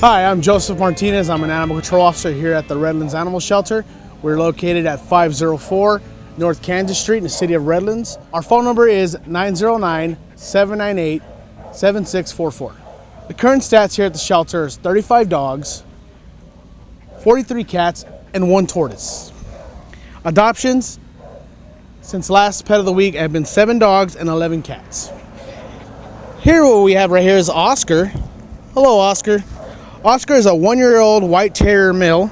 Hi, I'm Joseph Martinez. I'm an animal control officer here at the Redlands Animal Shelter. We're located at 504 North Kansas Street in the city of Redlands. Our phone number is 909-798-7644. The current stats here at the shelter is 35 dogs, 43 cats, and 1 tortoise. Adoptions since last pet of the week have been 7 dogs and 11 cats. Here what we have right here is Oscar. Hello, Oscar. Oscar is a 1-year-old white terrier male.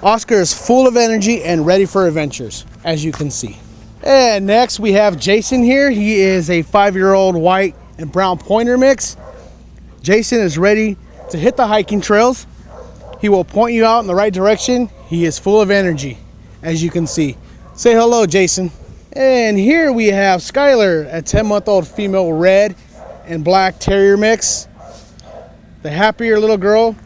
Oscar is full of energy and ready for adventures, as you can see. And next we have Jason here. He is a 5-year-old white and brown pointer mix. Jason is ready to hit the hiking trails. He will point you out in the right direction. He is full of energy, as you can see. Say hello, Jason. And here we have Skylar, a 10-month-old female red and black terrier mix. The happier little girl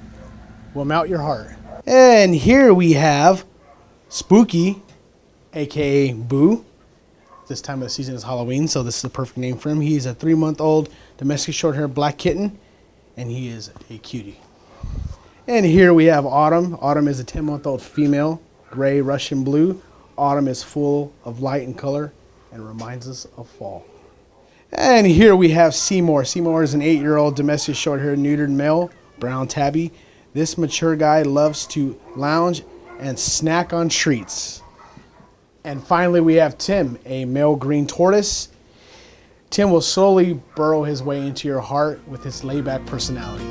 will melt your heart. And here we have Spooky, aka Boo. This time of the season is Halloween, so this is the perfect name for him. He's a 3-month-old domestic short-haired black kitten, and he is a cutie. And here we have Autumn. Autumn is a 10-month-old female, gray Russian blue. Autumn is full of light and color and reminds us of fall. And here we have Seymour. Seymour is an 8-year-old domestic short-haired neutered male, brown tabby. This mature guy loves to lounge and snack on treats. And finally we have Tim, a male green tortoise. Tim will slowly burrow his way into your heart with his laid-back personality.